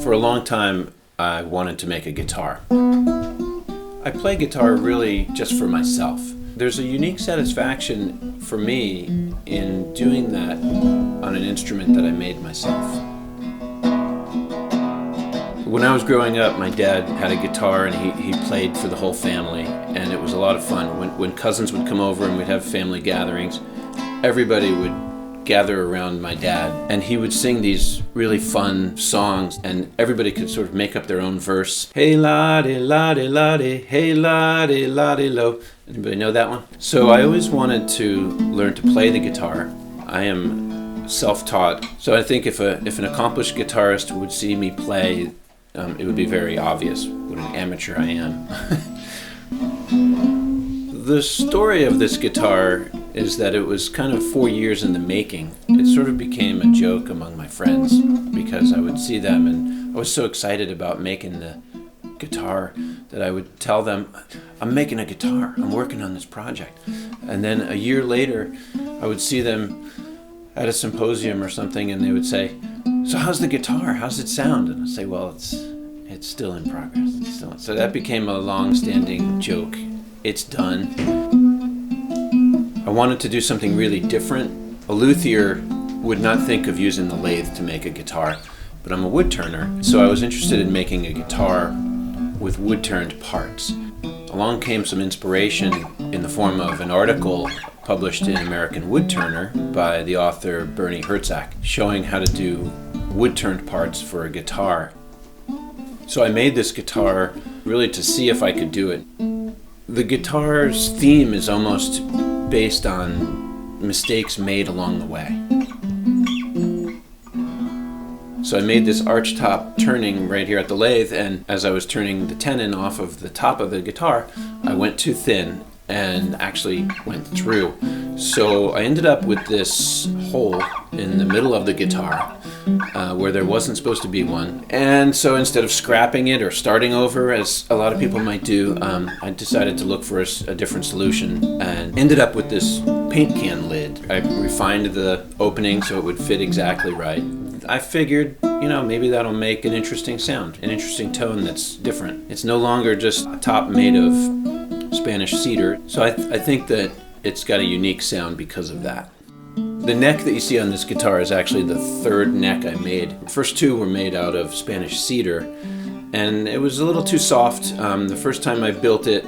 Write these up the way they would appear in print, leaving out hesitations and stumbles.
For a long time, I wanted to make a guitar. I play guitar really just for myself. There's a unique satisfaction for me in doing that on an instrument that I made myself. When I was growing up, my dad had a guitar and he played for the whole family, and it was a lot of fun. When cousins would come over and we'd have family gatherings, everybody would gather around my dad, and he would sing these really fun songs, and everybody could sort of make up their own verse. Hey la-de, la-de, la-de, hey la-de, la-de, lo. Anybody know that one? So I always wanted to learn to play the guitar. I am self-taught, so I think if an accomplished guitarist would see me play, it would be very obvious what an amateur I am. The story of this guitar is that it was kind of 4 years in the making. It sort of became a joke among my friends because I would see them and I was so excited about making the guitar that I would tell them, I'm making a guitar, I'm working on this project. And then a year later, I would see them at a symposium or something and they would say, so how's the guitar? How's it sound? And I'd say, well, it's still in progress. So that became a long-standing joke. It's done. I wanted to do something really different. A luthier would not think of using the lathe to make a guitar, but I'm a wood turner, so I was interested in making a guitar with wood-turned parts. Along came some inspiration in the form of an article published in American Woodturner by the author Bernie Herzog, showing how to do wood-turned parts for a guitar. So I made this guitar really to see if I could do it. The guitar's theme is almost based on mistakes made along the way. So I made this archtop turning right here at the lathe, and as I was turning the tenon off of the top of the guitar, I went too thin and actually went through. So I ended up with this hole in the middle of the guitar where there wasn't supposed to be one. And so instead of scrapping it or starting over, as a lot of people might do, I decided to look for a different solution and ended up with this paint can lid. I refined the opening so it would fit exactly right. I figured, maybe that'll make an interesting sound, an interesting tone that's different. It's no longer just a top made of Spanish cedar, so I think that it's got a unique sound because of that. The neck that you see on this guitar is actually the third neck I made. The first two were made out of Spanish cedar, and it was a little too soft. The first time I built it,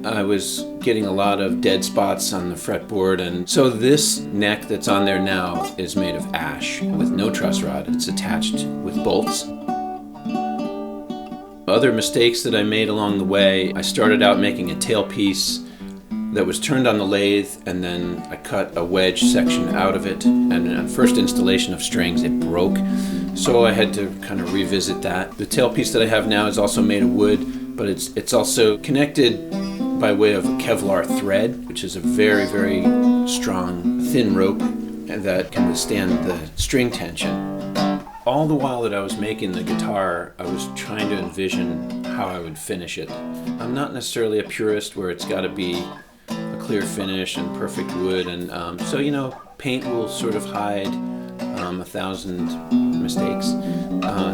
I was getting a lot of dead spots on the fretboard, and so this neck that's on there now is made of ash with no truss rod. It's attached with bolts. Other mistakes that I made along the way, I started out making a tailpiece that was turned on the lathe, and then I cut a wedge section out of it, and on first installation of strings it broke, so I had to kind of revisit that. The tailpiece that I have now is also made of wood, but it's also connected by way of a Kevlar thread, which is a very, very strong, thin rope that can withstand the string tension. All the while that I was making the guitar, I was trying to envision how I would finish it. I'm not necessarily a purist where it's got to be a clear finish and perfect wood, and so paint will sort of hide 1,000 mistakes.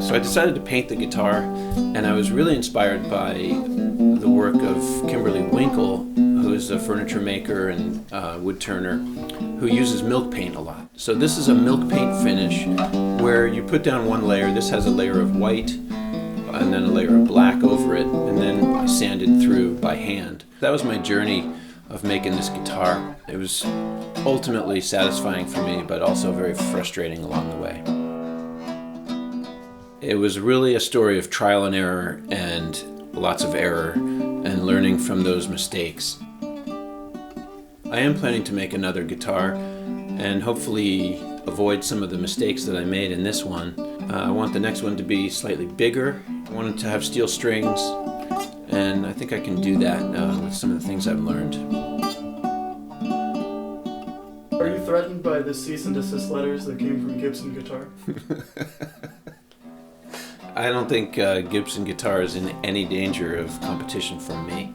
So I decided to paint the guitar, and I was really inspired by the work of Kimberly Winkle, who is a furniture maker and wood turner, who uses milk paint a lot. So this is a milk paint finish where you put down one layer. This has a layer of white and then a layer of black over it, and then I sanded through by hand. That was my journey of making this guitar. It was ultimately satisfying for me, but also very frustrating along the way. It was really a story of trial and error and lots of error and learning from those mistakes. I am planning to make another guitar and hopefully avoid some of the mistakes that I made in this one. I want the next one to be slightly bigger. I want it to have steel strings, and I think I can do that with some of the things I've learned. Are you threatened by the cease and desist letters that came from Gibson Guitar? I don't think Gibson Guitar is in any danger of competition from me.